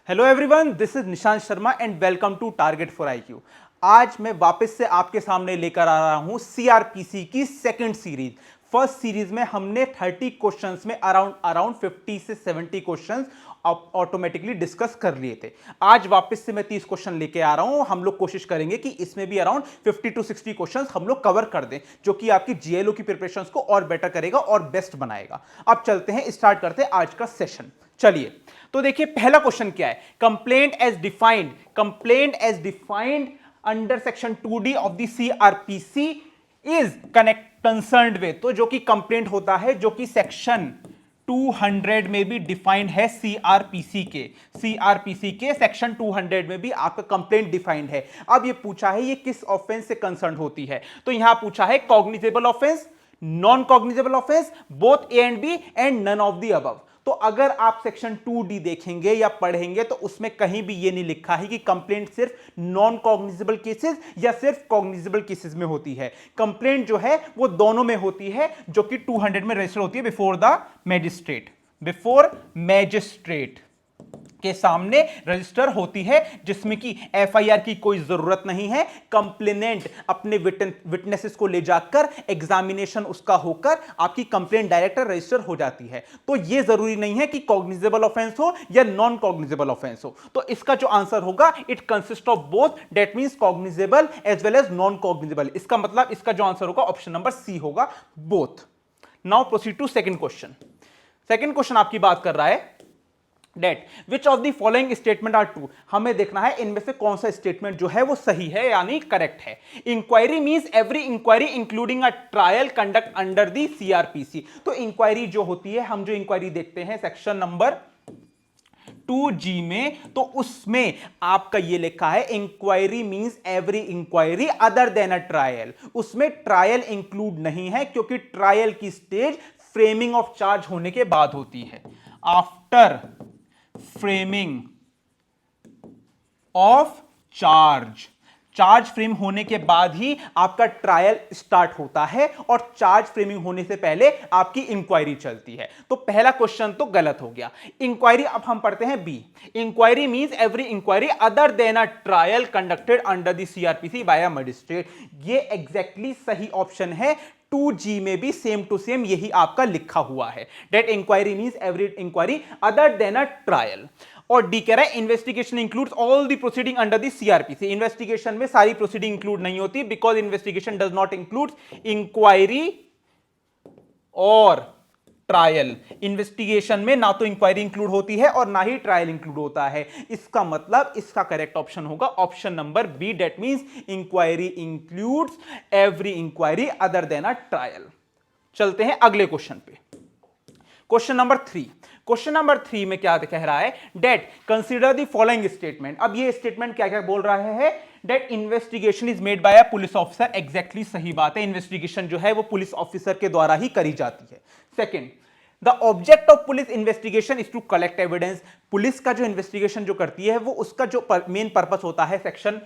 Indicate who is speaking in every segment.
Speaker 1: Hello everyone, this is Nishant Sharma and welcome to target for IQ. आज मैं वापस से आपके सामने लेकर आ रहा हूं सीआरपीसी की सेकंड सीरीज। फर्स्ट सीरीज में हमने 30 क्वेश्चंस में अराउंड 50 से 70 क्वेश्चंस ऑटोमेटिकली डिस्कस कर लिए थे। आज वापस से मैं 30 क्वेश्चन लेके आ रहा हूं। हम लोग कोशिश करेंगे कि इसमें भी अराउंड 50 टू 60 क्वेश्चंस हम लोग कवर कर दें, जो कि आपकी जीएलओ की प्रिपरेशंस को और बेटर करेगा और बेस्ट बनाएगा। अब चलते हैं, स्टार्ट करते हैं आज का सेशन। चलिए, तो देखिए पहला क्वेश्चन क्या है। Complaint as defined under section 2D of the CrPC is concerned with, तो जो कि कंप्लेंट होता है जो कि सेक्शन 200 में भी डिफाइंड है सीआरपीसी के सेक्शन 200 में भी आपका कंप्लेंट डिफाइंड है। अब ये पूछा है ये किस ऑफेंस से कंसर्न होती है, तो यहां पूछा है cognizable offence, non cognizable offence, both A and B and none of the above. तो अगर आप सेक्शन 2D देखेंगे या पढ़ेंगे तो उसमें कहीं भी ये नहीं लिखा है कि कंप्लेंट सिर्फ नॉन कॉग्निजेबल केसेस या सिर्फ कॉग्निजेबल केसेस में होती है। कंप्लेंट जो है वो दोनों में होती है, जो कि 200 में रजिस्टर होती है बिफोर मैजिस्ट्रेट के सामने रजिस्टर होती है, जिसमें कि एफआईआर की कोई जरूरत नहीं है। कंप्लेनेंट अपने विटनेसेस को ले जाकर एग्जामिनेशन उसका होकर आपकी कंप्लेंट डायरेक्टर रजिस्टर हो जाती है। तो यह जरूरी नहीं है कि कॉग्निजेबल ऑफेंस हो या नॉन कॉग्निजेबल ऑफेंस हो। तो इसका जो आंसर होगा it consist of both, that means cognizable as well as non cognizable. इसका मतलब इसका जो आंसर होगा ऑप्शन नंबर सी होगा, both. Now proceed to second question. Second question आपकी बात कर रहा है that which of the following statement are true. हमें देखना है इनमें से कौन सा स्टेटमेंट जो है वो सही है यानी करेक्ट है। Inquiry means every inquiry including a trial conduct under the CrPC. तो इंक्वायरी जो होती है, हम जो इंक्वायरी देखते हैं सेक्शन नंबर 2G में, तो उसमें आपका ये लिखा है inquiry means every inquiry other than a trial. उसमें ट्रायल इंक्लूड नहीं है, क्योंकि ट्रायल की स्टेज फ्रेमिंग ऑफ चार्ज होने के बाद होती है। After framing of charge frame होने के बाद ही आपका ट्रायल स्टार्ट होता है और चार्ज फ्रेमिंग होने से पहले आपकी इंक्वायरी चलती है। तो पहला क्वेश्चन तो गलत हो गया। इंक्वायरी अब हम पढ़ते हैं B. Inquiry means every inquiry other than a trial conducted under the CrPC by a magistrate. ये एग्जैक्टली सही ऑप्शन है। 2G में भी सेम टू सेम यही आपका लिखा हुआ है, that inquiry means every inquiry other than a trial. और डी कह रहा है investigation includes all the proceeding under the CrPC. Investigation में सारी प्रोसीडिंग इंक्लूड नहीं होती, because investigation does not include inquiry और ट्रायल। इन्वेस्टिगेशन में ना तो इंक्वायरी इंक्लूड होती है और ना ही ट्रायल इंक्लूड होता है। इसका मतलब इसका करेक्ट ऑप्शन होगा option number B, that means inquiry includes every inquiry other than a trial. चलते हैं अगले क्वेश्चन पे। क्वेश्चन नंबर 3 में क्या कह रहा है, that consider the following statement. अब ये स्टेटमेंट क्या क्या बोल रहा है, that investigation is made by a police officer. Exactly सही बात है, इन्वेस्टिगेशन जो है वो पुलिस ऑफिसर के द्वारा ही करी जाती है। Second, the object of police investigation is to collect evidence. Police का जो इन्वेस्टिगेशन जो करती है वो उसका जो मेन पर्पस होता है सेक्शन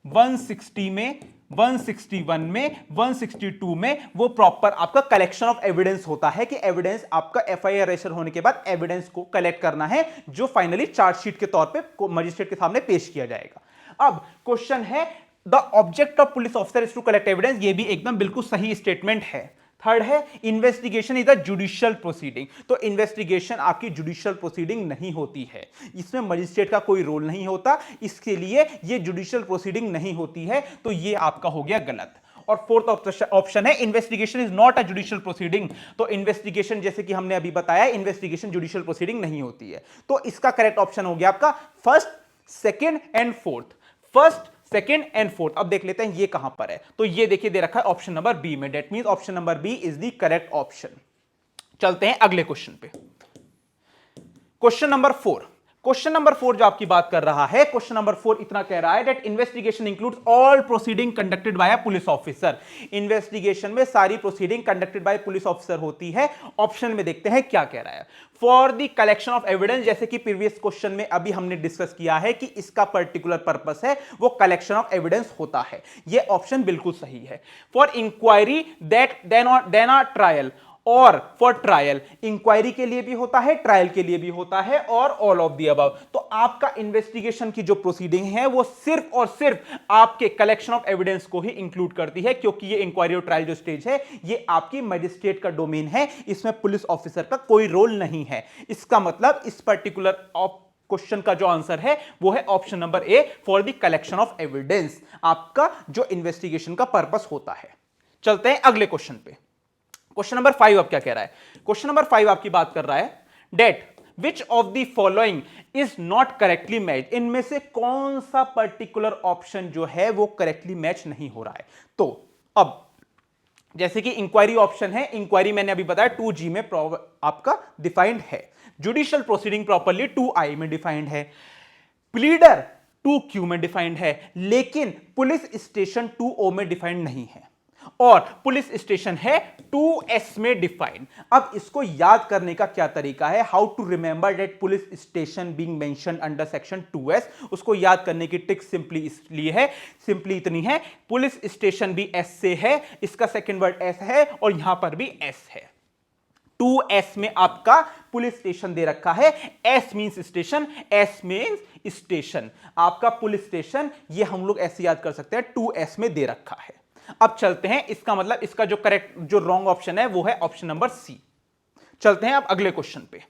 Speaker 1: 160 में, 161 में, 162 में, वो प्रॉपर आपका कलेक्शन ऑफ एविडेंस होता है कि एविडेंस आपका एफआईआर रजिस्टर होने के बाद एविडेंस को कलेक्ट करना है, जो फाइनली चार्जशीट के तौर पे मजिस्ट्रेट के सामने पेश किया जाएगा। अब क्वेश्चन है the object of police officer is to collect evidence. ये भी एकदम बिल्कुल सही स्टेटमेंट है। थर्ड है investigation is a judicial proceeding. तो इन्वेस्टिगेशन आपकी जुडिशियल प्रोसीडिंग नहीं होती है, इसमें मजिस्ट्रेट का कोई रोल नहीं होता, इसके लिए ये जुडिशियल प्रोसीडिंग नहीं होती है। तो ये आपका हो गया गलत। और फोर्थ ऑप्शन है investigation is not a judicial proceeding. तो इन्वेस्टिगेशन, जैसे कि हमने अभी बताया, इन्वेस्टिगेशन जुडिशियल प्रोसीडिंग नहीं होती है। तो इसका करेक्ट ऑप्शन हो गया आपका फर्स्ट, सेकेंड एंड फोर्थ। अब देख लेते हैं ये कहां पर है। तो ये देखिए दे रखा है ऑप्शन नंबर बी में, that means option number B is the correct option. चलते हैं अगले क्वेश्चन पे। क्वेश्चन नंबर 4 जो आपकी बात कर रहा है, क्वेश्चन नंबर 4 इतना कह रहा है that investigation includes all proceeding conducted by a police officer. Investigation में सारी proceeding conducted by police officer होती है। ऑप्शन में देखते हैं क्या कह रहा है। For the collection of evidence, जैसे कि प्रीवियस क्वेश्चन में अभी हमने डिस्कस किया है कि इसका पर्टिकुलर पर्पस है वो कलेक्शन ऑफ एविडेंस होता है। ये ऑप्शन बिल्कुल सही है। For inquiry that then a trial, और फॉर ट्रायल, इंक्वायरी के लिए भी होता है, ट्रायल के लिए भी होता है, और ऑल ऑफ दी अबव। तो आपका इन्वेस्टिगेशन की जो प्रोसीडिंग है वो सिर्फ और सिर्फ आपके कलेक्शन ऑफ एविडेंस को ही इंक्लूड करती है, क्योंकि ये इंक्वायरी और ट्रायल जो स्टेज है ये आपकी मजिस्ट्रेट का डोमेन है, इसमें पुलिस ऑफिसर का कोई रोल नहीं है। इसका मतलब इस पर्टिकुलर क्वेश्चन का जो आंसर है वो है option number A, for the collection of evidence, आपका जो इन्वेस्टिगेशन का पर्पस होता है। चलते हैं अगले क्वेश्चन पे। क्वेश्चन नंबर 5 अब क्या कह रहा है? क्वेश्चन नंबर 5 आपकी बात कर रहा है that which of the following is not correctly match, इनमें से कौन सा पर्टिकुलर ऑप्शन जो है वो करेक्टली मैच नहीं हो रहा है। तो अब जैसे कि इंक्वायरी ऑप्शन है, इंक्वायरी मैंने अभी बताया 2G में आपका डिफाइंड है, जुडिशियल प्रोसीडिंग प्रॉपर्ली 2I में डिफाइंड है, प्लीडर 2Q में डिफाइंड है, लेकिन पुलिस स्टेशन 2O में डिफाइंड नहीं है, और पुलिस स्टेशन है 2S में डिफाइंड। अब इसको याद करने का क्या तरीका है, how to remember that police station being mention under section 2S, उसको याद करने की ट्रिक सिंपली इसलिए है, सिंपली इतनी है, पुलिस स्टेशन भी S से है, इसका सेकंड वर्ड S है, और यहां पर भी S है। 2S में आपका पुलिस स्टेशन दे रखा है, S means station, S means station, आपका पुलिस स्टेशन, ये हम लोग ऐसे याद कर सकते हैं, 2S में दे रखा है। अब चलते हैं, इसका मतलब इसका जो करेक्ट, जो रॉन्ग ऑप्शन है वो है ऑप्शन नंबर सी। चलते हैं अब अगले क्वेश्चन पे।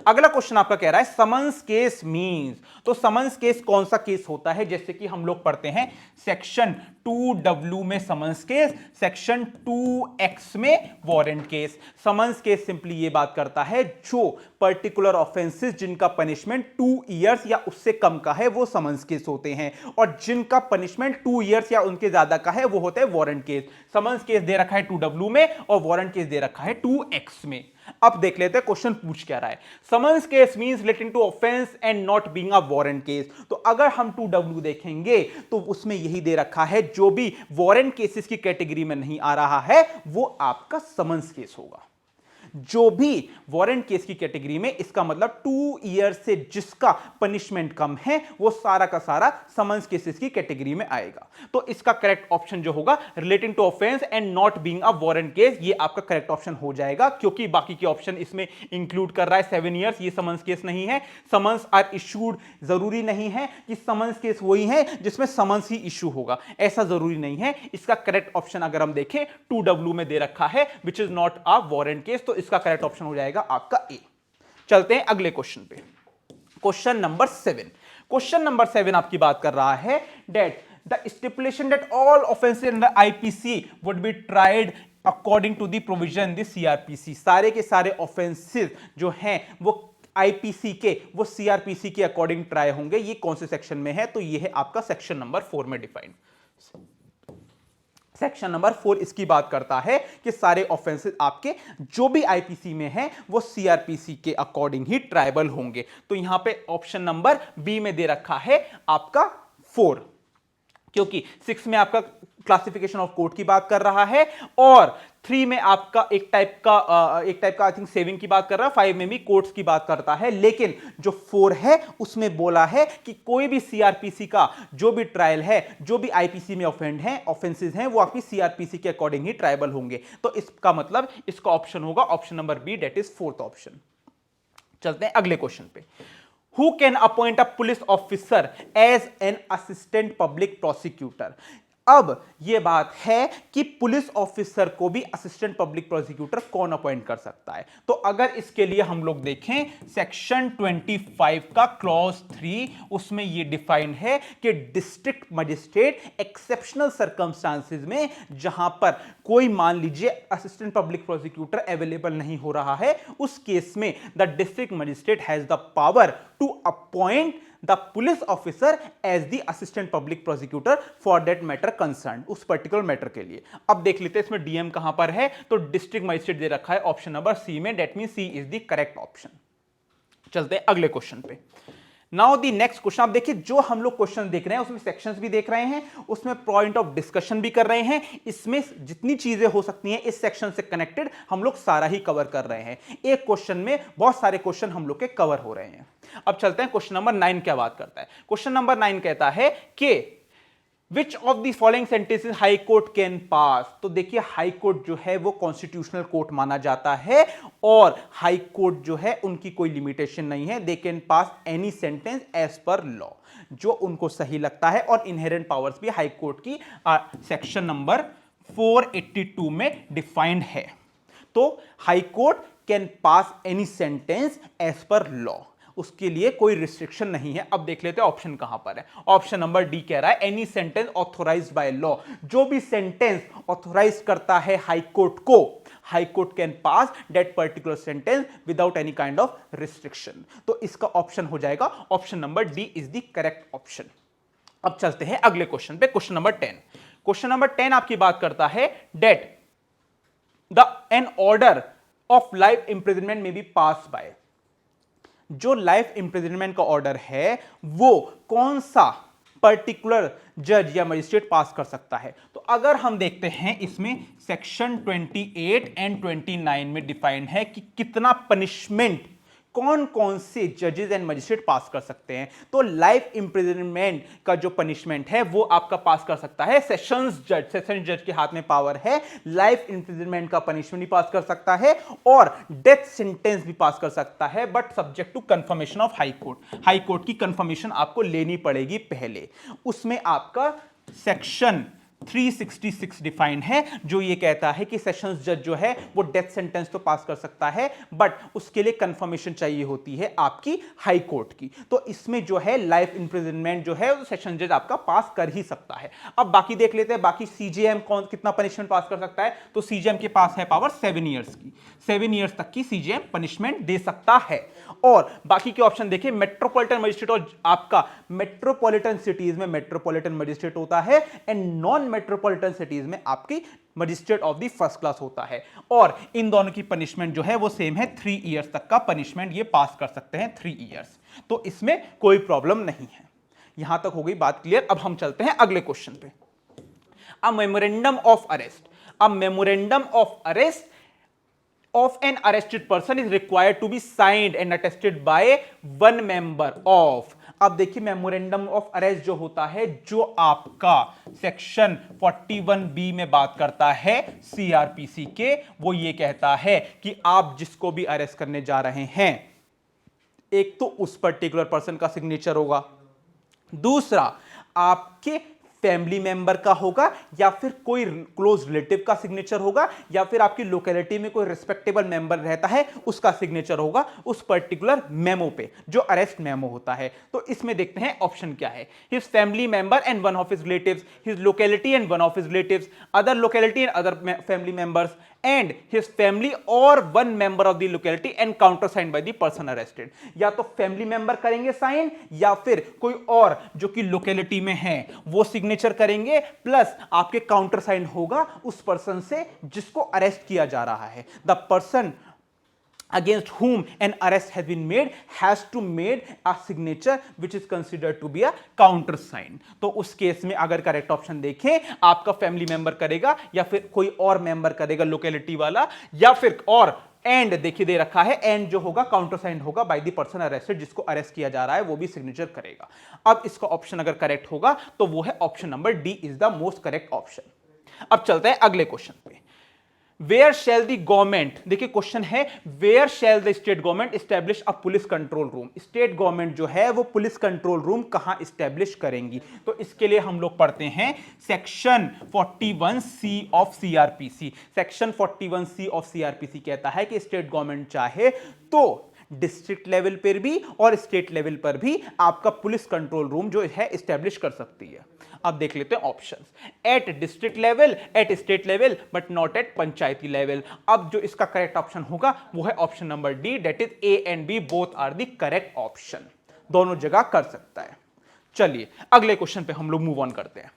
Speaker 1: अगला क्वेश्चन आपका कह रहा है समन्स केस मींस, तो समन्स केस कौन सा केस होता है? जैसे कि हम लोग पढ़ते हैं सेक्शन 2W में समन्स केस, सेक्शन 2X में warrant case. Summons case simply ये बात करता है जो पर्टिकुलर ऑफेंसेस जिनका पनिशमेंट 2 इयर्स या उससे कम का है वो समन्स केस होते हैं, और जिनका पनिशमेंट 2 इयर्स या उनके ज्यादा का है वो होते हैं वारंट केस। समन्स केस दे रखा है 2W में और वारंट केस दे रखा है 2X में। अब देख लेते हैं क्वेश्चन पूछ क्या रहा है। Summons case means relating to offence and not being a warrant case. तो अगर हम 2W देखेंगे तो उसमें यही दे रखा है, जो भी वारंट केसेस की कैटेगरी में नहीं आ रहा है वो आपका समन्स केस होगा। जो भी वारंट केस की कैटेगरी में, इसका मतलब 2 ईयर से जिसका पनिशमेंट कम है वो सारा का सारा समन्स केसेस की कैटेगरी में आएगा। तो इसका करेक्ट ऑप्शन जो होगा relating to offence and not being a warrant case, ये आपका करेक्ट ऑप्शन हो जाएगा, क्योंकि बाकी के ऑप्शन इसमें इंक्लूड कर रहा है 7 ईयर्स, ये समन्स केस नहीं है। समन्स आर इशूड, जरूरी नहीं है कि समन्स केस वही है जिसमें समन्स ही इशू होगा, ऐसा जरूरी नहीं है। इसका करेक्ट ऑप्शन अगर हम देखें 2W में दे रखा है विच is not a warrant case, तो इसका करेक्ट ऑप्शन हो जाएगा आपका ए। चलते हैं अगले क्वेश्चन पे, क्वेश्चन नंबर 7। क्वेश्चन नंबर 7 आपकी बात कर रहा है that the stipulation that all offences under IPC would be tried according to the provision the CrPC. सारे के सारे ऑफेंसेस जो हैं वो आईपीसी के, वो सीआरपीसी के अकॉर्डिंग ट्राई होंगे। ये कौन से सेक्शन में है? तो ये है आपका सेक्शन नंबर 4 में डिफाइंड। सेक्शन नंबर 4 इसकी बात करता है कि सारे ऑफेंसेस आपके जो भी आईपीसी में हैं वो सीआरपीसी के अकॉर्डिंग ही ट्राइबल होंगे। तो यहां पे ऑप्शन नंबर बी में दे रखा है आपका 4, क्योंकि 6 में आपका क्लासिफिकेशन ऑफ कोर्ट की बात कर रहा है, और 3 में आपका एक टाइप का आई थिंक सेविंग की बात कर रहा है, 5 में भी कोर्ट्स की बात करता है, लेकिन जो 4 है उसमें बोला है कि कोई भी सीआरपीसी का जो भी ट्रायल है, जो भी आईपीसी में ऑफेंसेस हैं वो आपकी सीआरपीसी के अकॉर्डिंग ही ट्राइबल होंगे। तो इसका मतलब इसका ऑप्शन होगा option number B, that is 4th option. चलते हैं अगले क्वेश्चन पे। Who can appoint a police officer as an assistant public prosecutor? अब यह बात है कि पुलिस ऑफिसर को भी असिस्टेंट पब्लिक प्रोसिक्यूटर कौन अपॉइंट कर सकता है। तो अगर इसके लिए हम लोग देखें सेक्शन 25 का क्लॉज 3, उसमें यह डिफाइंड है कि डिस्ट्रिक्ट मजिस्ट्रेट एक्सेप्शनल सर्कमस्टांसेस में, जहां पर कोई मान लीजिए असिस्टेंट पब्लिक प्रोसिक्यूटर अवेलेबल नहीं हो रहा है, उस केस में the district magistrate has the power to appoint the police officer as the assistant public prosecutor for that matter concern, उस पर्टिकुलर मैटर के लिए। अब देख लेते हैं इसमें डीएम कहां पर है, तो डिस्ट्रिक्ट मजिस्ट्रेट दे रखा है ऑप्शन नंबर सी में, that mean C is the correct option. चलते हैं अगले क्वेश्चन पे। Now the next question. आप देखिए जो हम लोग क्वेश्चन देख रहे हैं उसमें सेक्शंस भी देख रहे हैं, उसमें पॉइंट ऑफ डिस्कशन भी कर रहे हैं, इसमें जितनी चीजें हो सकती हैं इस सेक्शन से कनेक्टेड हम लोग सारा ही कवर कर रहे हैं। एक क्वेश्चन में बहुत सारे क्वेश्चन हम लोग के कवर हो रहे हैं। अब चलते हैं क्वेश्चन नंबर 9 क्या बात करता है। क्वेश्चन नंबर 9 कहता है कि विच of the following sentences high court can पास। तो देखिए हाई कोर्ट जो है वो कॉन्स्टिट्यूशनल कोर्ट माना जाता है और हाई कोर्ट जो है उनकी कोई लिमिटेशन नहीं है, they can pass any sentence as per law, जो उनको सही लगता है। और इनहेरेंट पावर्स भी हाई कोर्ट की सेक्शन नंबर 482 में डिफाइंड है। तो high court can pass any sentence as per law, उसके लिए कोई रिस्ट्रिक्शन नहीं है। अब देख लेते हैं ऑप्शन कहां पर है। ऑप्शन नंबर डी कह रहा है any sentence authorised by law, जो भी सेंटेंस ऑथोराइज करता है हाई कोर्ट को, high court can pass that particular sentence without any kind of restriction. तो इसका ऑप्शन हो जाएगा option number D is the correct option. अब चलते हैं अगले क्वेश्चन पे, क्वेश्चन नंबर 10। क्वेश्चन नंबर 10 आपकी बात करता है that the an order of life imprisonment may be pass by. जो लाइफ इंप्रिजनमेंट का ऑर्डर है वो कौन सा पर्टिकुलर जज या मजिस्ट्रेट पास कर सकता है। तो अगर हम देखते हैं इसमें सेक्शन 28 एंड 29 में डिफाइंड है कि कितना पनिशमेंट कौन कौन से जजेस एंड मजिस्ट्रेट पास कर सकते हैं। तो लाइफ इंप्रिजनमेंट का जो पनिशमेंट है वो आपका पास कर सकता है सेशंस जज। सेशंस जज के हाथ में पावर है, लाइफ इंप्रिजनमेंट का पनिशमेंट भी पास कर सकता है और डेथ सेंटेंस भी पास कर सकता है, but subject to confirmation of high court. High court की कंफर्मेशन आपको लेनी पड़ेगी पहले। उसमें आपका सेक्शन 366 डिफाइंड है जो ये कहता है कि सेशंस जज जो है वो डेथ सेंटेंस तो पास कर सकता है, बट उसके लिए कंफर्मेशन चाहिए होती है आपकी हाई कोर्ट की। तो इसमें जो है लाइफ इंप्रिजनमेंट जो है सेशन जज आपका पास कर ही सकता है। अब बाकी देख लेते हैं, बाकी सीजेएम कौन कितना पनिशमेंट पास कर सकता है। तो सीजेएम के पास है पावर 7 ईयर्स की, 7 ईयर्स तक की सीजेएम पनिशमेंट दे सकता है। और बाकी के ऑप्शन देखिए, मेट्रोपॉलिटन मजिस्ट्रेट और आपका मेट्रोपॉलिटन सिटीज में मेट्रोपॉलिटन मजिस्ट्रेट होता है एंड नॉन मेट्रोपॉलिटन सिटीज में आपकी magistrate of the first class होता है। और इन दोनों की पनिशमेंट जो है वो सेम है, 3 इयर्स तक का पनिशमेंट ये पास कर सकते हैं, 3 इयर्स। तो इसमें कोई प्रॉब्लम नहीं है। यहां तक हो गई बात क्लियर। अब हम चलते हैं अगले क्वेश्चन पे। अ memorandum of arrest, a memorandum of arrest of an arrested person is required to be signed and attested by one member of। अब देखिए मेमोरेंडम ऑफ अरेस्ट जो होता है, जो आपका सेक्शन 41B में बात करता है सीआरपीसी के, वो ये कहता है कि आप जिसको भी अरेस्ट करने जा रहे हैं, एक तो उस पर्टिकुलर पर्सन का सिग्नेचर होगा, दूसरा आपके फैमिली मेंबर का होगा या फिर कोई क्लोज रिलेटिव का सिग्नेचर होगा, या फिर आपकी लोकेलिटी में कोई रिस्पेक्टेबल मेंबर रहता है उसका सिग्नेचर होगा उस पर्टिकुलर मेमो पे, जो अरेस्ट मेमो होता है। तो इसमें देखते हैं ऑप्शन क्या है। His family member and one of his relatives, his locality and one of his relatives, other locality and other family members and his family और one member of the locality and counter sign by the person arrested. या तो family member करेंगे sign, या फिर कोई और जो कि लोकेलिटी में है वो सिग्नेचर करेंगे, प्लस आपके काउंटर साइन होगा उस पर्सन से जिसको अरेस्ट किया जा रहा है। The person against whom an arrest has been made has to made a signature which is considered to be a counter sign। तो उस केस में अगर करेक्ट ऑप्शन देखें, आपका फैमिली मेंबर करेगा या फिर कोई और मेंबर करेगा लोकेलिटी वाला, या फिर और एंड देखिए दे रखा है, एंड जो होगा काउंटर साइन होगा बाय द पर्सन अरेस्टेड, जिसको अरेस्ट किया जा रहा है वो भी सिग्नेचर करेगा। अब इसका ऑप्शन अगर करेक्ट होगा तो वो है option number D is the most correct option. अब चलते हैं अगले क्वेश्चन पे। वेयर शैल द गवर्नमेंट, देखिए क्वेश्चन है where shall the state government establish a police control room. State government जो है वो पुलिस कंट्रोल रूम कहां इस्टेब्लिश करेंगी। तो इसके लिए हम लोग पढ़ते हैं section 41C of CrPC. Section 41C of CrPC कहता है कि स्टेट गवर्नमेंट चाहे तो डिस्ट्रिक्ट लेवल पर भी और स्टेट लेवल पर भी आपका पुलिस कंट्रोल रूम जो है इस्टेब्लिश कर सकती है। अब देख लेते हैं options. At district level, at state level, but not at panchayati level. अब जो इसका करेक्ट ऑप्शन होगा वो है option number D, that is A and B both are the correct option. दोनों जगह कर सकता है। चलिए अगले क्वेश्चन पे हम लोग मूव ऑन करते हैं।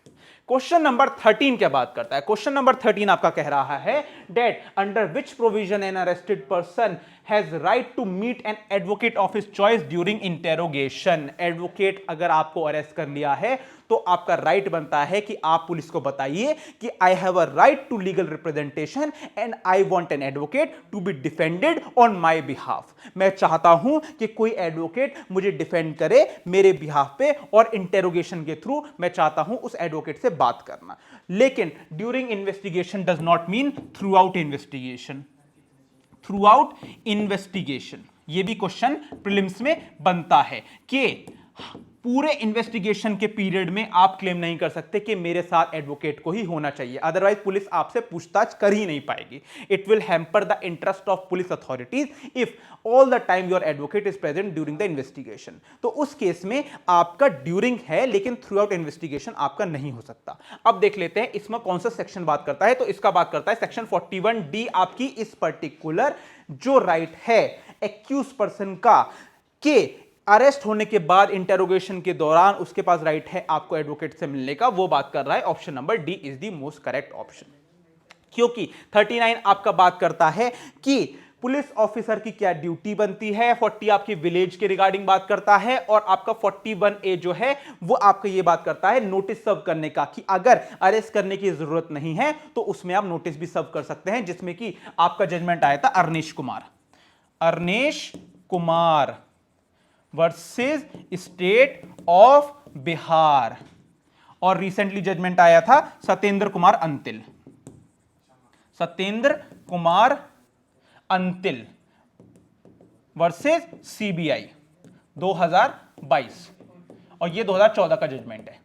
Speaker 1: क्वेश्चन नंबर 13 क्या बात करता है। क्वेश्चन नंबर 13 आपका कह रहा है that under which provision an arrested person has right to meet an advocate of his choice during interrogation. Advocate अगर आपको अरेस्ट कर लिया है तो आपका राइट बनता है कि आप पुलिस को बताइए कि I have a right to legal representation and I want an advocate to be defended on my behalf. मैं चाहता हूं कि कोई एडवोकेट मुझे डिफेंड करे मेरे बिहाफ पे, और इंटेरोगेशन के थ्रू मैं चाहता हूं उस एडवोकेट से बात करना। लेकिन during investigation does not mean through out investigation. Through out investigation ये भी क्वेश्चन प्रीलिम्स में बनता है कि पूरे इन्वेस्टिगेशन के पीरियड में आप क्लेम नहीं कर सकते कि मेरे साथ एडवोकेट को ही होना चाहिए, अदरवाइज पुलिस आपसे पूछताछ कर ही नहीं पाएगी। It will hamper the interest of police authorities if all the time your advocate is present during the investigation. तो उस केस में आपका ड्यूरिंग है लेकिन थ्रू आउट इन्वेस्टिगेशन आपका नहीं हो सकता। अब देख लेते हैं इसमें कौन सा सेक्शन बात करता है। तो इसका बात करता है सेक्शन 41D, आपकी इस पर्टिकुलर जो राइट है एक्यूज पर्सन का कि अरेस्ट होने के बाद इंटेरोगेशन के दौरान उसके पास राइट है आपको एडवोकेट से मिलने का, वो बात कर रहा है। Option number D is the most correct option, क्योंकि 39 आपका बात करता है कि पुलिस ऑफिसर की क्या ड्यूटी बनती है, 40 आपकी विलेज के रिगार्डिंग बात करता है, और आपका 41A जो है वो आपका ये बात करता है नोटिस सर्व करने का, कि अगर अरेस्ट करने की जरूरत नहीं है तो उसमें आप नोटिस भी सर्व कर सकते हैं, जिसमें कि आपका जजमेंट आया था Arnesh Kumar versus state of Bihar, और रिसेंटली जजमेंट आया था सत्येंद्र कुमार अंतिल वर्सेस सीबीआई 2022, और ये 2014 का जजमेंट है।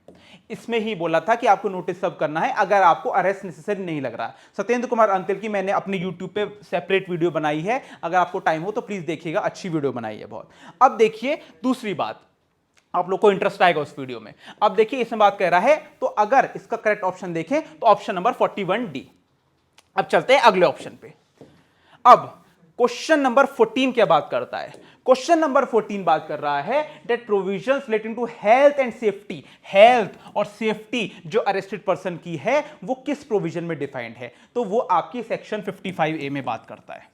Speaker 1: इसमें ही बोला था कि आपको नोटिस सर्व करना है अगर आपको अरेस्ट नेसेसरी नहीं लग रहा। सत्येंद्र कुमार अंतिल की मैंने अपने यूट्यूब पे सेपरेट वीडियो बनाई है, अगर आपको टाइम हो तो प्लीज देखिएगा, अच्छी वीडियो बनाई है बहुत। अब देखिए दूसरी बात, आप लोग को इंटरेस्ट आएगा उस वीडियो में। अब देखिए इसमें बात कर रहा है, तो अगर इसका करेक्ट ऑप्शन देखें तो ऑप्शन नंबर 41D। अब चलते हैं अगले ऑप्शन पे। अब क्वेश्चन नंबर 14 क्या बात करता है? क्वेश्चन नंबर 14 बात कर रहा है that provisions relating to health and safety, health और सेफ्टी जो अरेस्टेड पर्सन की है वो किस प्रोविजन में डिफाइंड है? तो वो आपकी सेक्शन 55A में बात करता है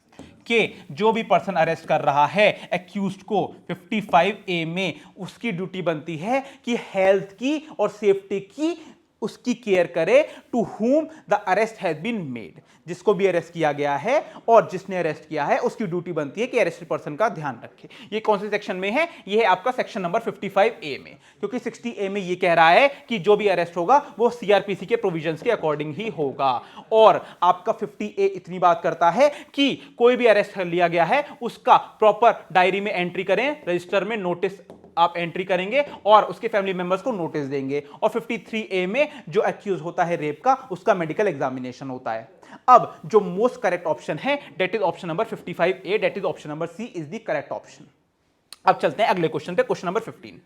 Speaker 1: कि जो भी पर्सन अरेस्ट कर रहा है एक्यूज्ड को 55A में उसकी ड्यूटी बनती है कि हेल्थ की और सेफ्टी की उसकी केयर करे, to whom the arrest has been made, जिसको भी अरेस्ट किया गया है और जिसने अरेस्ट किया है उसकी ड्यूटी बनती है कि अरेस्टेड पर्सन का ध्यान रखे। ये कौन से सेक्शन में है? ये है आपका सेक्शन नंबर 55A में, क्योंकि 60A में ये कह रहा है कि जो भी अरेस्ट होगा वो सीआरपीसी के प्रोविजंस के अकॉर्डिंग ही होगा, और आपका 50A इतनी बात करता है कि कोई भी अरेस्ट कर लिया गया है उसका प्रॉपर डायरी में एंट्री करें, रजिस्टर में नोटिस आप एंट्री करेंगे और उसके फैमिली मेंबर्स को नोटिस देंगे, और 53A में जो एक्यूज होता है रेप का उसका मेडिकल एग्जामिनेशन होता है। अब जो मोस्ट करेक्ट ऑप्शन है that is option number 55A, that is option number C is the correct option. अब चलते हैं अगले क्वेश्चन पे, question number 15।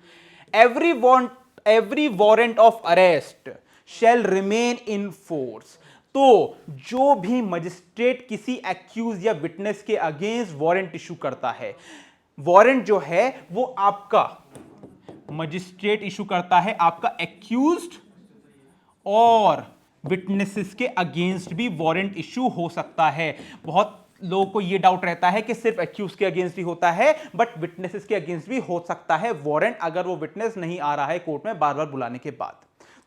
Speaker 1: Every warrant of arrest shall remain in force. तो जो भी मजिस्ट्रेट किसी एक्यूज या विटनेस के अगेंस्ट वारंट इशू करता है, वारंट जो है वो आपका मजिस्ट्रेट इशू करता है आपका एक्यूज्ड और विटनेसेस के अगेंस्ट भी वारंट इशू हो सकता है। बहुत लोगों को यह डाउट रहता है कि सिर्फ एक्यूज के अगेंस्ट ही होता है, बट विटनेसेस के अगेंस्ट भी हो सकता है वारंट, अगर वो विटनेस नहीं आ रहा है कोर्ट में बार बार बुलाने के बाद।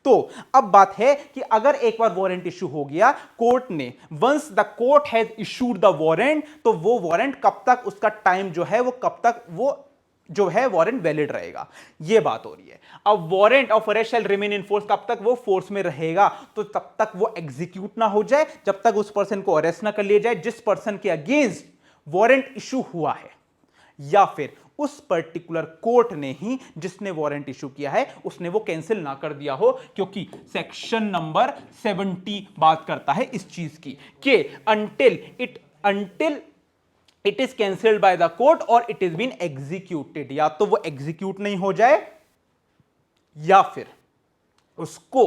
Speaker 1: तो अब बात है कि अगर एक बार वारंट इशू हो गया कोर्ट ने, once the court has issued the warrant, तो वो वारंट कब तक, उसका टाइम जो है वो कब तक वो जो है वारंट वैलिड रहेगा, ये बात हो रही है। अब warrant of arrest shall remain in force, कब तक वो फोर्स में रहेगा? तो तब तक वो एग्जीक्यूट ना हो जाए, जब तक उस पर्सन को अरेस्ट ना कर लिया जाए जिस पर्सन के अगेंस्ट वारंट इशू हुआ है, या फिर उस पर्टिकुलर कोर्ट ने ही जिसने वारंट इशू किया है उसने वो कैंसिल ना कर दिया हो, क्योंकि सेक्शन नंबर 70 बात करता है इस चीज की कि until it is cancelled by the court और इट इज बीन एग्जीक्यूटेड, या तो वो एग्जीक्यूट नहीं हो जाए या फिर उसको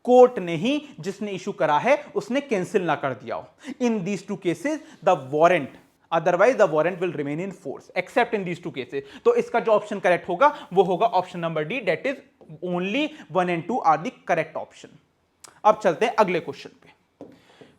Speaker 1: कोर्ट ने ही जिसने इशू करा है उसने कैंसिल ना कर दिया हो। In these two cases the warrant, otherwise the warrant will remain in force except in these two cases। तो इसका जो ऑप्शन करेक्ट होगा वो होगा option number D, that is only 1 and 2 are the correct option. अब चलते हैं अगले क्वेश्चन पे।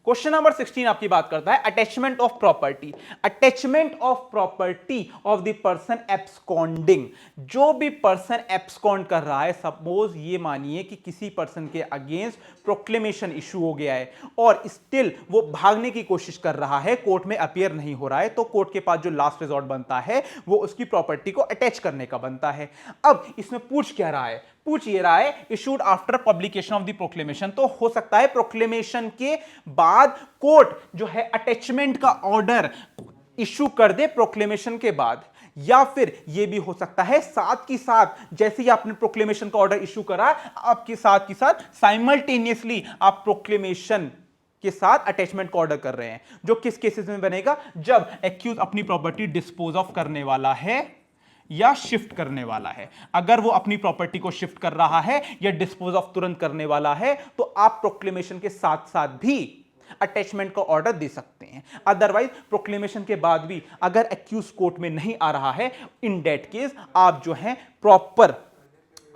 Speaker 1: क्वेश्चन नंबर 16 आपकी बात करता है attachment of property. Attachment of property of the person absconding. जो भी पर्सन एब्सकॉन्ड कर रहा है, सपोज ये मानिए कि किसी पर्सन के अगेंस्ट प्रोक्लेमेशन इशू हो गया है और स्टिल वो भागने की कोशिश कर रहा है, कोर्ट में अपीयर नहीं हो रहा है, तो कोर्ट के पास जो लास्ट रिजॉर्ट बनता है वो उसकी प्रॉपर्टी को अटैच करने का बनता है। अब इसमें पूछ क्या रहा है? पूछ ये रहा है issued after publication of the proclamation. तो हो सकता है प्रोक्लेमेशन के बाद कोर्ट जो है अटैचमेंट का ऑर्डर इशू कर दे प्रोक्लेमेशन के बाद, या फिर यह भी हो सकता है साथ की साथ जैसे ही आपने प्रोक्लेमेशन का ऑर्डर इशू करा, आपके साथ की साथ साइमल्टेनियसली आप प्रोक्लेमेशन के साथ अटैचमेंट का ऑर्डर कर रहे हैं। जो किस केसेस में बनेगा? जब एक्यूज अपनी प्रॉपर्टी डिस्पोज ऑफ करने वाला है या शिफ्ट करने वाला है। अगर वो अपनी प्रॉपर्टी को शिफ्ट कर रहा है या डिस्पोज ऑफ तुरंत करने वाला है, तो आप प्रोक्लेमेशन के साथ साथ भी अटैचमेंट का ऑर्डर दे सकते हैं। अदरवाइज प्रोक्लेमेशन के बाद भी अगर एक्यूज कोर्ट में नहीं आ रहा है, इन दैट केस आप जो है प्रॉपर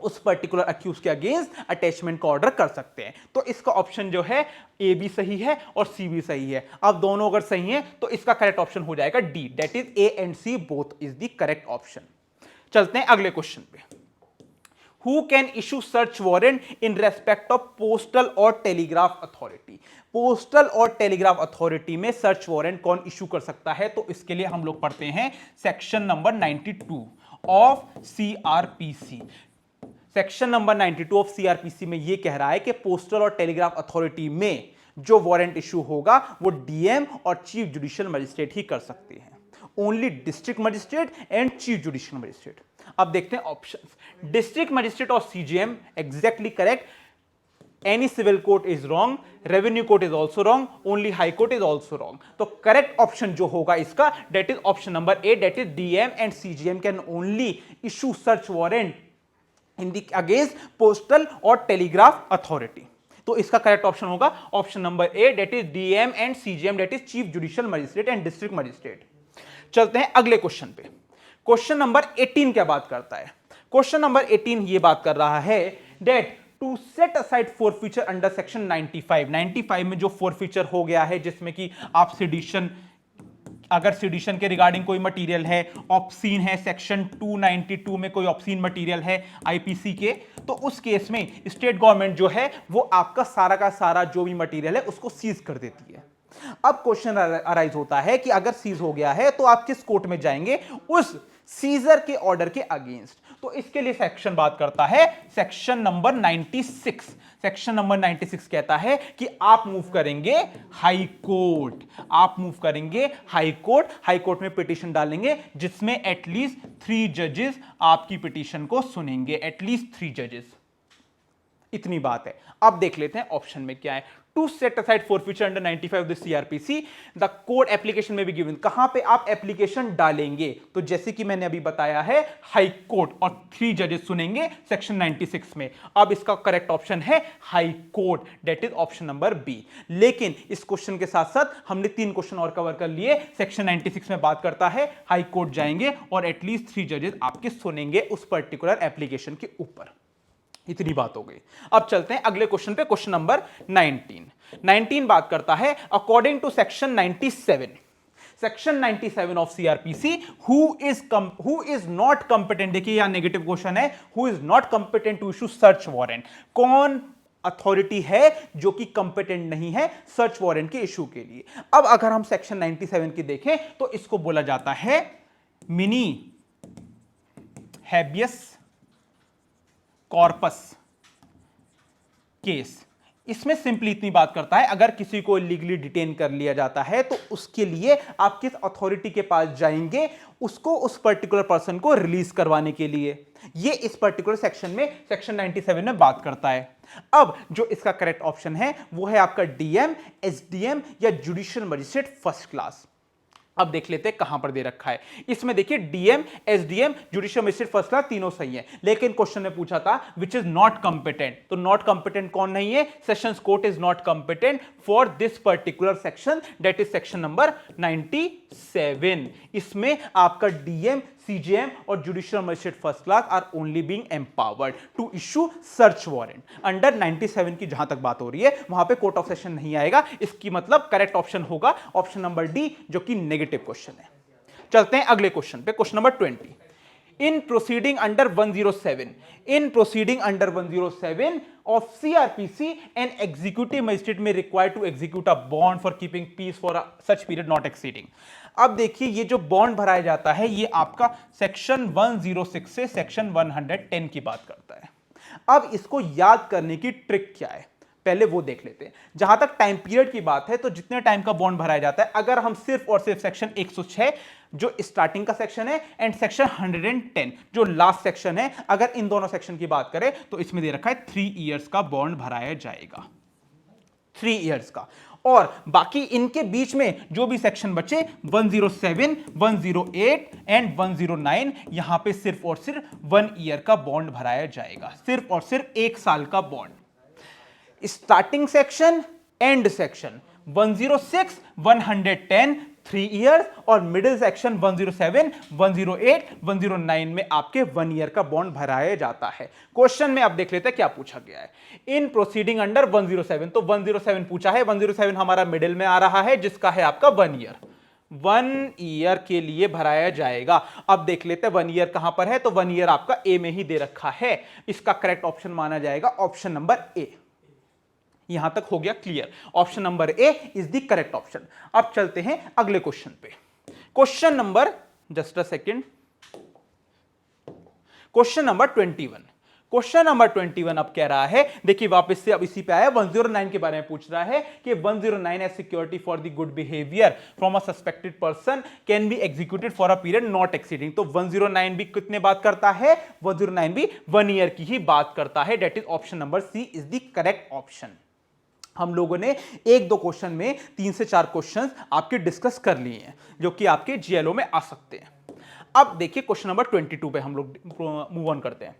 Speaker 1: उस पर्टिकुलर अक्यूज के अगेंस्ट अटैचमेंट का ऑर्डर कर सकते हैं। तो इसका ऑप्शन जो है ए भी सही है और सी भी सही है। अब दोनों अगर सही हैं तो इसका करेक्ट ऑप्शन हो जाएगा D, that is A and C both is the correct option. चलते हैं अगले क्वेश्चन पे। Who can issue search warrant in respect of postal और टेलीग्राफ अथॉरिटी? पोस्टल और टेलीग्राफ अथॉरिटी में सर्च वारंट कौन इशू कर सकता है? तो इसके लिए हम लोग पढ़ते हैं section number 92 of CrPC. Section number 92 of CrPC में यह कह रहा है कि पोस्टल और टेलीग्राफ अथॉरिटी में जो वारंट इशू होगा वो डीएम और चीफ जुडिशियल मजिस्ट्रेट ही कर सकते हैं। Only district magistrate and chief judicial magistrate. अब देखते हैं ऑप्शंस। डिस्ट्रिक्ट मजिस्ट्रेट और CGM exactly correct. Any civil court is wrong, revenue court is also wrong, only high court is also wrong. तो correct option जो होगा इसका that is option number A, that is DM and CGM can only issue search warrant in the against postal और telegraph authority. तो इसका correct option होगा option number A, that is DM and CGM, that is chief judicial magistrate and district magistrate. चलते हैं अगले question पे। Question number 18 क्या बात करता है? क्वेश्चन नंबर 18 ये बात कर रहा है that to set aside forfeiture under section 95 में जो फॉरफीचर हो गया है, जिसमें कि आप सेडिशन, अगर सेडिशन के रिगार्डिंग कोई मटेरियल है, ऑब्सीन है, सेक्शन 292 में कोई ऑब्सीन मटेरियल है आईपीसी के, तो उस केस में स्टेट गवर्नमेंट जो है वो आपका सारा का सारा जो भी मटेरियल है उसको सीज कर देती है। अब क्वेश्चन अराइज होता है कि अगर सीज हो गया है तो आप किस कोर्ट में जाएंगे? उस सीजर के ऑर्डर के अगेंस्ट। तो इसके लिए सेक्शन बात करता है सेक्शन नंबर 96। सेक्शन नंबर 96 कहता है कि आप मूव करेंगे हाई कोर्ट। आप मूव करेंगे हाई कोर्ट। हाई कोर्ट में पिटीशन डालेंगे जिसमें एटलीस्ट 3 जजेस आपकी पिटीशन को सुनेंगे, एटलीस्ट 3 जजेस। इतनी बात है। अब देख लेते हैं ऑप्शन में क्या है। To set aside forfeiture under 95 of the CrPC, the court application में भी गिवन। कहां पे आप एप्लीकेशन डालेंगे? तो जैसे कि मैंने अभी बताया है हाई कोर्ट, और 3 जजेस सुनेंगे सेक्शन 96 में। अब इसका करेक्ट ऑप्शन है high court, that is option number B. लेकिन इस क्वेश्चन के साथ साथ हमने 3 क्वेश्चन और कवर कर लिए। सेक्शन 96 में बात करता है हाई कोर्ट जाएंगे और एटलीस्ट 3 जजेस आपके सुनेंगे उस पर्टिकुलर एप्लीकेशन के ऊपर। इतनी बात हो गई। अब चलते हैं अगले क्वेश्चन पे, क्वेश्चन नंबर 19 बात करता है according to section 97, section 97 of CrPC, who is not competent. देखिए यहां नेगेटिव क्वेश्चन है, who is not competent to issue search warrant. कौन अथॉरिटी है जो कि कंपिटेंट नहीं है सर्च वारंट के इशू के लिए? अब अगर हम सेक्शन 97 की देखें तो इसको बोला जाता है मिनी हैबियस कॉर्पस केस। इसमें सिंपली इतनी बात करता है, अगर किसी को इलीगली डिटेन कर लिया जाता है तो उसके लिए आप किस अथॉरिटी के पास जाएंगे उसको, उस पर्टिकुलर पर्सन को रिलीज करवाने के लिए। ये इस पर्टिकुलर सेक्शन में, सेक्शन 97 में बात करता है। अब जो इसका करेक्ट ऑप्शन है वो है आपका डीएम, एसडीएम या जुडिशियल मजिस्ट्रेट फर्स्ट क्लास। अब देख लेते हैं कहां पर दे रखा है। इसमें देखिए DM, SDM, judicial magistrate first class तीनों सही है, लेकिन क्वेश्चन में पूछा था विच इज नॉट कंपिटेंट। तो नॉट कंपिटेंट कौन नहीं है? Sessions court is not competent for this particular section, that is section number 97। इसमें आपका डीएम, सीजेएम और judicial magistrate first class are only being empowered to issue search warrant. Under 97 की जहां तक बात हो रही है वहां पे कोर्ट ऑफ सेशन नहीं आएगा। इसकी मतलब करेक्ट ऑप्शन होगा ऑप्शन नंबर डी, जो कि नेगेटिव क्वेश्चन है। चलते हैं अगले क्वेश्चन पे, question number 20। In proceeding under 107 of CRPC, an executive magistrate may require to execute a bond for keeping peace for such period not exceeding। अब देखिए ये जो बॉन्ड भराया जाता है ये आपका सेक्शन 106 से सेक्शन 110 की बात करता है। अब इसको याद करने की ट्रिक क्या है पहले वो देख लेते हैं। जहां तक टाइम पीरियड की बात है तो जितने टाइम का बॉन्ड भराया जाता है, अगर हम सिर्फ और सिर्फ सेक्शन 106 जो स्टार्टिंग का सेक्शन है एंड सेक्शन 110 जो लास्ट सेक्शन है, अगर इन दोनों सेक्शन की बात करें तो इसमें दे रखा है 3 इयर्स का बॉन्ड भराया जाएगा, 3 इयर्स का। और बाकी इनके बीच में जो भी सेक्शन बचे 107, 108 एंड 109, यहां पे सिर्फ और सिर्फ 1 ईयर का बॉन्ड भराया जाएगा, सिर्फ और सिर्फ 1 साल का bond. Starting section, and section 106, 110 3 years और मिडिल सेक्शन 107, 108, 109 में आपके 1 ईयर का बॉन्ड भराया जाता है। क्वेश्चन में अब देख लेते हैं क्या पूछा गया है। इन प्रोसीडिंग अंडर 107, तो 107 पूछा है, 107 हमारा मिडिल में आ रहा है जिसका है आपका 1 ईयर, 1 ईयर के लिए भराया जाएगा। अब देख लेते हैं 1 ईयर कहां पर है, तो 1 ईयर आपका ए में ही दे रखा है। इसका करेक्ट ऑप्शन माना जाएगा ऑप्शन नंबर ए। यहां तक हो गया clear, option number A is the correct option. अब चलते हैं अगले क्वेश्चन पे, question number, just a second, question number 21। Question number 21 अब कह रहा है, देखिए वापस से अब इसी पे आया, 109 के बारे में पूछ रहा है कि 109 as security for the good behaviour from a suspected person can be executed for a period not exceeding. तो 109 भी कितने बात करता है, 109 भी 1 ईयर की ही बात करता है। That is option number C is the correct option. हम लोगों ने 1-2 क्वेश्चन में 3 से 4 क्वेश्चंस आपके डिस्कस कर लिए हैं जो कि आपके जीएलओ में आ सकते हैं। अब देखिए क्वेश्चन नंबर 22 पे हम लोग मूव ऑन करते हैं।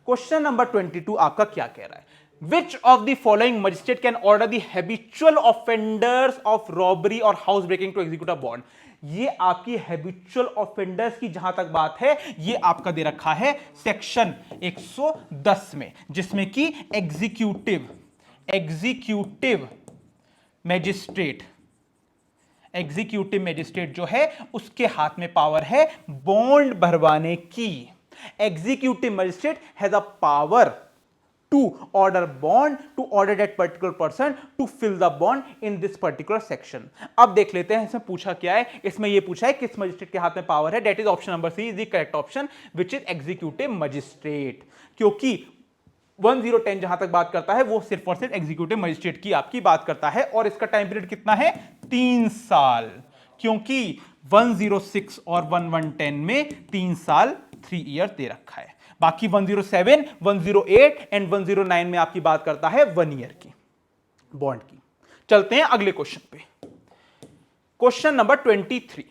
Speaker 1: क्वेश्चन नंबर 22 आपका क्या कह रहा है, which of the following magistrate can order the habitual offenders of robbery और house breaking to execute a bond. ये आपकी हैबिचुअल ऑफेंडर्स की जहां तक बात है ये आपका दे रखा है सेक्शन 110 में, जिसमें कि एग्जीक्यूटिव मैजिस्ट्रेट जो है उसके हाथ में पावर है बॉन्ड भरवाने की। Executive magistrate has a power to order bond, to order that particular person to fill the bond in this particular section. अब देख लेते हैं इसमें पूछा क्या है। इसमें यह पूछा है किस मजिस्ट्रेट के हाथ में पावर है, that is option number C is the correct option which is executive magistrate. क्योंकि 1010 जहां तक बात करता है वो सिर्फ और सिर्फ एग्जीक्यूटिव मजिस्ट्रेट की आपकी बात करता है और इसका टाइम पीरियड कितना है, 3 साल। क्योंकि 106 और 1110 में 3 साल 3 ईयर दे रखा है। बाकी 107, 108 एंड 109 में आपकी बात करता है 1 ईयर की बॉन्ड की। चलते हैं अगले क्वेश्चन पे, क्वेश्चन नंबर 23।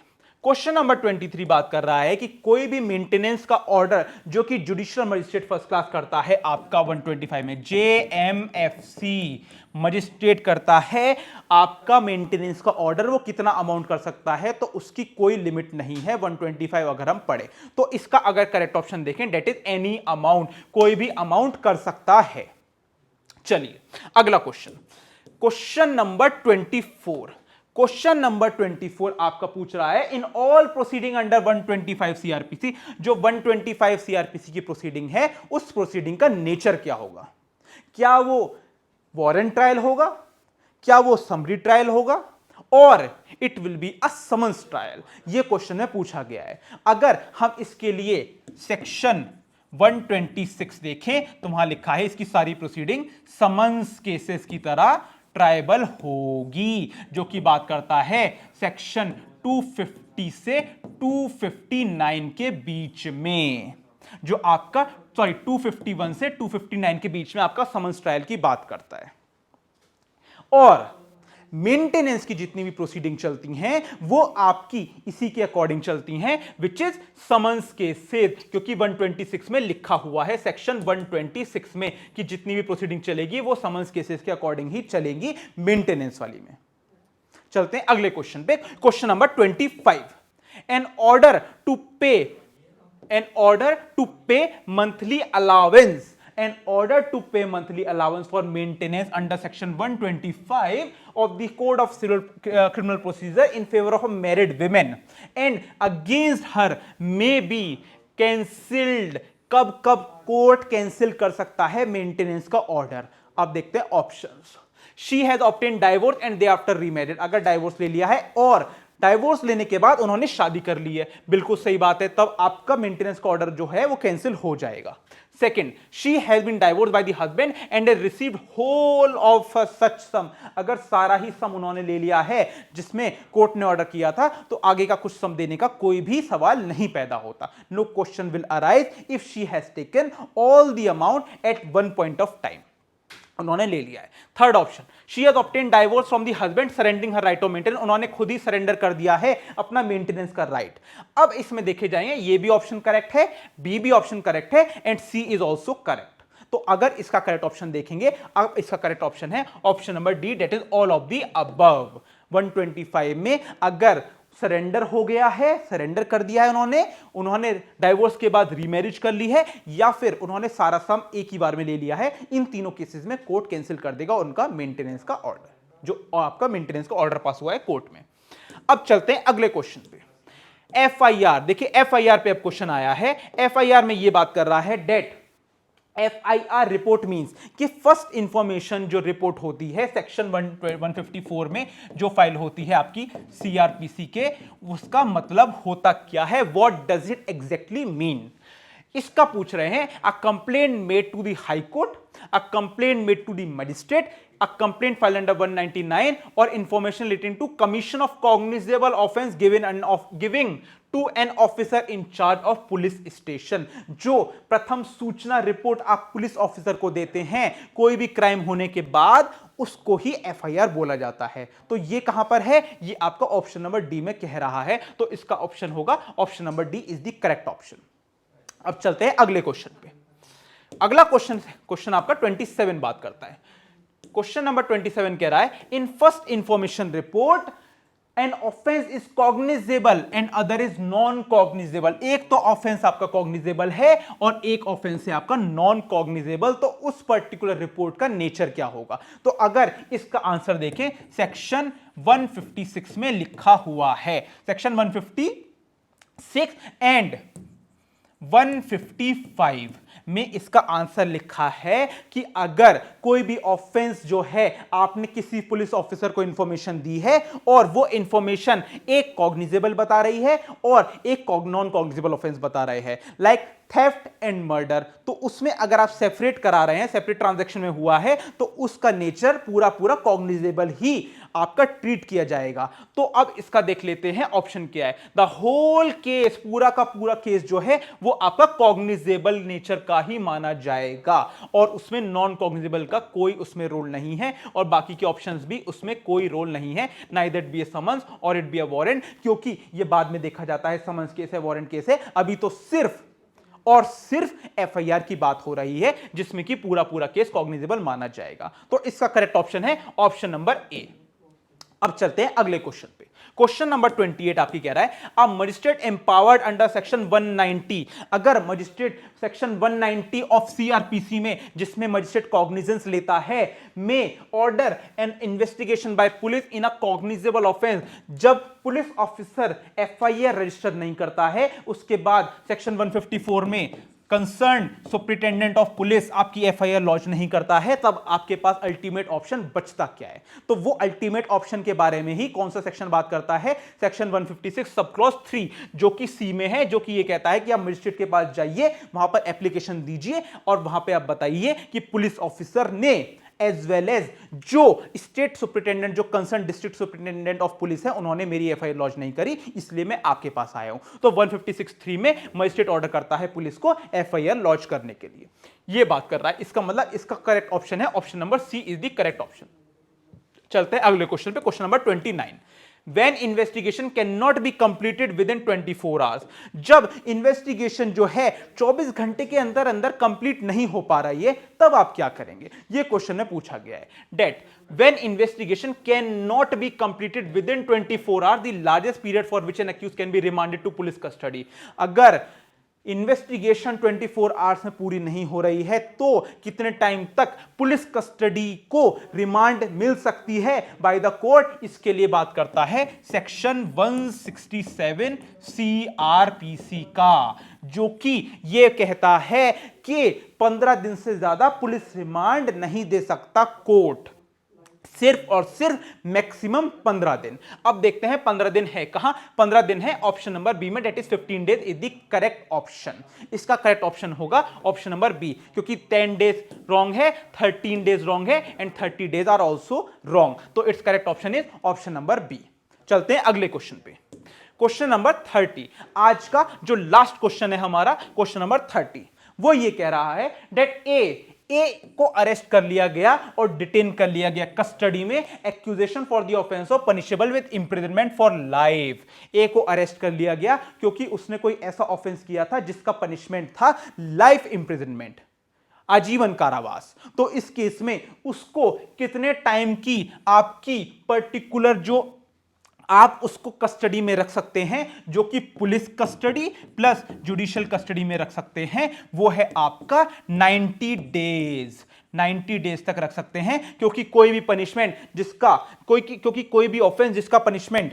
Speaker 1: क्वेश्चन नंबर 23 बात कर रहा है कि कोई भी मेंटेनेंस का ऑर्डर जो कि जुडिशियल मजिस्ट्रेट फर्स्ट क्लास करता है आपका 125 में, जेएमएफसी मजिस्ट्रेट करता है आपका मेंटेनेंस का ऑर्डर, वो कितना अमाउंट कर सकता है, तो उसकी कोई लिमिट नहीं है 125 अगर हम पढ़े तो। इसका अगर करेक्ट ऑप्शन देखें दैट इज एनी अमाउंट, कोई भी अमाउंट कर सकता है। चलिए अगला question, question number 24। Question number 24 आपका पूछ रहा है in all proceeding under 125 CrPC, जो 125 सीआरपीसी की प्रोसीडिंग है उस प्रोसीडिंग का नेचर क्या होगा। क्या वो वारंट ट्रायल होगा, क्या वो समरी ट्रायल होगा, और it will be a summons trial. ये क्वेश्चन में पूछा गया है। अगर हम इसके लिए सेक्शन 126 देखें तो वहां लिखा है इसकी सारी प्रोसीडिंग समन्स केसेस की तरह ट्रायबल होगी, जो कि बात करता है सेक्शन 250 से 259 के बीच में, जो आपका 251 से 259 के बीच में आपका समन्स ट्रायल की बात करता है। और मेंटेनेंस की जितनी भी प्रोसीडिंग चलती हैं वो आपकी इसी के अकॉर्डिंग चलती हैं, विच इज समन्स केसेस, क्योंकि 126 में लिखा हुआ है सेक्शन 126 में कि जितनी भी प्रोसीडिंग चलेगी वो समन्स केसेस के अकॉर्डिंग ही चलेगी मेंटेनेंस वाली में। चलते हैं अगले क्वेश्चन पे, question number 25। An order to pay monthly allowance for maintenance under section 125 of the code of civil criminal procedure in favor of a married woman and against her may be cancelled। कब कब court cancel कर सकता है maintenance का order? अब देखते हैं options. She has obtain divorce and they after remarried, अगर डाइवोर्स ले लिया है और डाइवोर्स लेने के बाद उन्होंने शादी कर ली है, बिल्कुल सही बात है, तब आपका मेंटेनेंस का ऑर्डर जो है वो कैंसिल हो जाएगा। Second, she has been divorce by the husband and received whole of such sum, अगर सारा ही सम उन्होंने ले लिया है जिसमें कोर्ट ने ऑर्डर किया था, तो आगे का कुछ सम देने का कोई भी सवाल नहीं पैदा होता। No question will arise if she has taken all the amount at one point of time, उन्होंने ले लिया है। Third option, she has obtain divorce from the husband surrendering her right of maintenance, उन्होंने खुद ही सरेंडर कर दिया है अपना मेंटेनेंस का राइट। अब इसमें देखे जाएंगे, ये भी ऑप्शन करेक्ट है, बी भी ऑप्शन करेक्ट है and C is also correct. तो अगर इसका करेक्ट ऑप्शन देखेंगे, अब इसका करेक्ट ऑप्शन है option number D, that is all of the above. 125 में अगर सरेंडर हो गया है, सरेंडर कर दिया है उन्होंने डाइवोर्स के बाद रीमैरिज कर ली है, या फिर उन्होंने सारा सम एक ही बार में ले लिया है, इन तीनों केसेस में कोर्ट कैंसिल कर देगा उनका मेंटेनेंस का ऑर्डर, जो आपका मेंटेनेंस का ऑर्डर पास हुआ है कोर्ट में। अब चलते हैं अगले क्वेश्चन पे। एफआईआर, देखिए एफआईआर पे अब क्वेश्चन आया है। एफआईआर में यह बात कर रहा है डेट FIR रिपोर्ट मींस कि फर्स्ट इंफॉर्मेशन जो रिपोर्ट होती है सेक्शन 154 में जो फाइल होती है आपकी CRPC के, उसका मतलब होता क्या है, what does it exactly mean, इसका पूछ रहे हैं। A complaint made to the high court, a complaint made to the magistrate, a complaint filed under 199 or information relating to commission of cognizable offense giving to an officer in charge of police station। जो प्रथम सूचना report आप police officer को देते हैं कोई भी crime होने के बाद, उसको ही FIR बोला जाता है। तो ये कहां पर है, ये आपका ऑप्शन नंबर डी में कह रहा है, तो इसका ऑप्शन होगा option number D is the correct option. अब चलते हैं अगले क्वेश्चन पे। अगला क्वेश्चन आपका 27 बात करता है। क्वेश्चन नंबर 27 कह रहा है, in first information report an offence is cognizable and other is non cognizable. एक तो ऑफेंस आपका कॉग्निजेबल है और एक ऑफेंस है आपका नॉन कॉग्निजेबल, तो उस पर्टिकुलर रिपोर्ट का नेचर क्या होगा? तो अगर इसका आंसर देखें, सेक्शन 156 में लिखा हुआ है, सेक्शन 156 एंड 155 में इसका आंसर लिखा है कि अगर कोई भी ऑफेंस जो है आपने किसी पुलिस ऑफिसर को इंफॉर्मेशन दी है और वो इंफॉर्मेशन एक कॉग्निजेबल बता रही है और एक नॉन कॉग्निजेबल ऑफेंस बता रहे हैं, लाइक थेफ्ट एंड मर्डर, तो उसमें अगर आप सेपरेट करा रहे हैं, सेपरेट ट्रांजैक्शन में हुआ है, तो उसका नेचर पूरा कॉग्निजेबल ही आपका ट्रीट किया जाएगा। तो अब इसका देख लेते हैं ऑप्शन क्या है। द होल केस, पूरा का पूरा केस जो है वो आपका कॉग्निजेबल नेचर का ही माना जाएगा और उसमें नॉन कॉग्निजेबल का कोई उसमें रोल नहीं है और बाकी के ऑप्शंस भी उसमें कोई रोल नहीं है, neither it be A summons और इट बी अ वारंट, क्योंकि ये बाद में देखा जाता है समन्स केस है, वारंट केस है, अभी तो सिर्फ और सिर्फ FIR की बात हो रही है जिसमें कि पूरा केस कॉग्निजेबल माना जाएगा। तो इसका करेक्ट ऑप्शन है ऑप्शन नंबर ए। अब चलते हैं अगले क्वेश्चन पे। क्वेश्चन नंबर 28 आपकी कह रहा है, a magistrate empowered under section 190, अगर मजिस्ट्रेट सेक्शन 190 ऑफ CRPC में, जिसमें मजिस्ट्रेट कॉग्निजेंस लेता है, में order N investigation by police in a cognizable offence, जब पुलिस ऑफिसर FIR रजिस्टर नहीं करता है, उसके बाद सेक्शन 154 में कंसर्न सुपरिटेंडेंट ऑफ पुलिस आपकी FIR लॉन्च नहीं करता है, तब आपके पास अल्टीमेट ऑप्शन बचता क्या है? तो वो अल्टीमेट ऑप्शन के बारे में ही कौन सा सेक्शन बात करता है, सेक्शन 156 सब क्लॉज 3, जो कि सी में है, जो कि ये कहता है कि आप मजिस्ट्रेट के पास जाइए, वहां पर एप्लीकेशन दीजिए और वहां पे आप बताइए कि पुलिस ऑफिसर ने एज वेल एज जो स्टेट सुपरिटेंडेंट, जो concern district superintendent of police है, उन्होंने मेरी FIR लॉन्च नहीं करी, इसलिए मैं आपके पास आया हूं। तो 156(3) में मजिस्ट्रेट ऑर्डर करता है पुलिस को FIR लॉन्च करने के लिए, यह बात कर रहा है। इसका मतलब इसका करेक्ट ऑप्शन है option number C is the correct option. चलते हैं अगले क्वेश्चन पे, question number 29। When investigation cannot be completed within 24 hours, जब इन्वेस्टिगेशन जो है 24 घंटे के अंदर अंदर कंप्लीट नहीं हो पा रही है, तब आप क्या करेंगे? ये क्वेश्चन में पूछा गया है। That when investigation cannot be completed within 24 hours, the largest period for which an accused can be remanded to police custody. अगर इन्वेस्टिगेशन 24 आवर्स में पूरी नहीं हो रही है तो कितने टाइम तक पुलिस कस्टडी को रिमांड मिल सकती है बाय द कोर्ट? इसके लिए बात करता है सेक्शन 167 CRPC का, जो कि यह कहता है कि 15 दिन से ज्यादा पुलिस रिमांड नहीं दे सकता कोर्ट, सिर्फ और सिर्फ मैक्सिमम 15 दिन। अब देखते हैं 15 दिन है कहां? 15 दिन है ऑप्शन नंबर बी में, that is 15 days is the correct option. इसका करेक्ट ऑप्शन होगा ऑप्शन नंबर बी, क्योंकि 10 डेज रॉन्ग है, 13 डेज रॉन्ग है and 30 days are also wrong, तो it's correct option is option number B. चलते हैं अगले क्वेश्चन पे, क्वेश्चन नंबर 30। आज का जो लास्ट क्वेश्चन है हमारा, क्वेश्चन नंबर 30, वो ये कह रहा है डेट ए को अरेस्ट कर लिया गया और डिटेन कर लिया गया कस्टडी में, accusation for the offence of punishable with imprisonment for life. A को अरेस्ट कर लिया गया क्योंकि उसने कोई ऐसा ऑफेंस किया था जिसका पनिशमेंट था लाइफ इंप्रिजनमेंट, आजीवन कारावास। तो इस केस में उसको कितने टाइम की आपकी पर्टिकुलर जो आप उसको कस्टडी में रख सकते हैं, जो कि police custody plus judicial custody में रख सकते हैं, वो है आपका 90 डेज। 90 डेज तक रख सकते हैं, क्योंकि कोई भी पनिशमेंट जिसका क्योंकि कोई भी ऑफेंस जिसका पनिशमेंट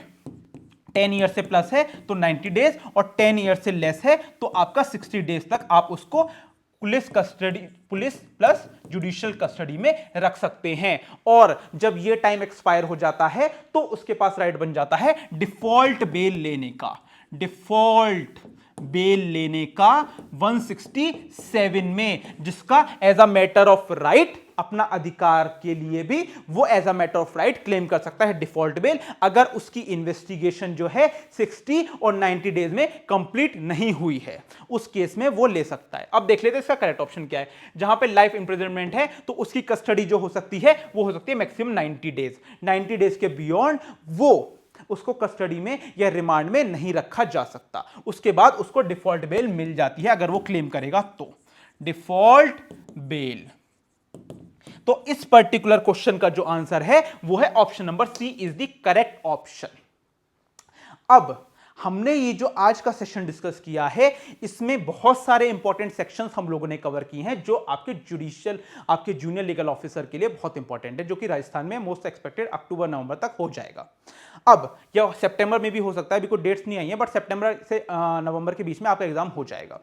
Speaker 1: 10 ईयर से प्लस है तो 90 डेज, और 10 ईयर से लेस है तो आपका 60 डेज तक आप उसको पुलिस प्लस जुडिशियल कस्टडी में रख सकते हैं। और जब ये टाइम एक्सपायर हो जाता है तो उसके पास राइट बन जाता है डिफॉल्ट बेल लेने का, डिफॉल्ट बेल लेने का 167 में, जिसका as a matter of right अपना अधिकार के लिए भी वो as a matter of right claim कर सकता है डिफॉल्ट बेल, अगर उसकी इन्वेस्टिगेशन जो है 60 और 90 डेज में कंप्लीट नहीं हुई है, उस केस में वो ले सकता है। अब देख लेते हैं इसका करेक्ट ऑप्शन क्या है। जहां पे लाइफ इंप्रिजनमेंट है तो उसकी कस्टडी जो हो सकती है वो हो सकती है मैक्सिमम 90 डेज। 90 डेज के बियॉन्ड वो उसको कस्टडी में या रिमांड में नहीं रखा जा सकता। उसके बाद उसको डिफॉल्ट बेल मिल जाती है अगर वो क्लेम करेगा तो, डिफॉल्ट बेल। तो इस पर्टिकुलर क्वेश्चन का जो आंसर है वो है option number C is the correct option. अब हमने ये जो आज का सेशन डिस्कस किया है, इसमें बहुत सारे इंपॉर्टेंट सेक्शंस हम लोगों ने कवर किए हैं जो आपके जूनियर लीगल ऑफिसर के लिए बहुत इंपॉर्टेंट है, जो कि राजस्थान में मोस्ट एक्सपेक्टेड अक्टूबर नवंबर तक हो जाएगा। अब यह सितंबर में भी हो सकता है, अभी कोई डेट्स नहीं आई है, बट सितंबर से नवंबर के बीच में आपका एग्जाम हो जाएगा।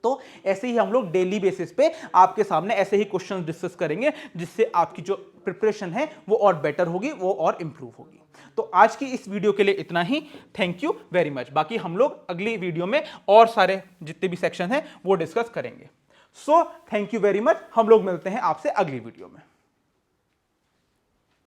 Speaker 1: तो ऐसे ही हम लोग डेली बेसिस पे आपके सामने ऐसे ही क्वेश्चंस डिस्कस करेंगे, जिससे आपकी जो प्रिपरेशन है वो और बेटर होगी, वो और इंप्रूव होगी। तो आज की इस वीडियो के लिए इतना ही। Thank you very much. बाकी हम लोग अगली वीडियो में और सारे जितने भी सेक्शन हैं वो डिस्कस करेंगे। So thank you very much. हम लोग मिलते हैं आपसे अगली वीडियो में।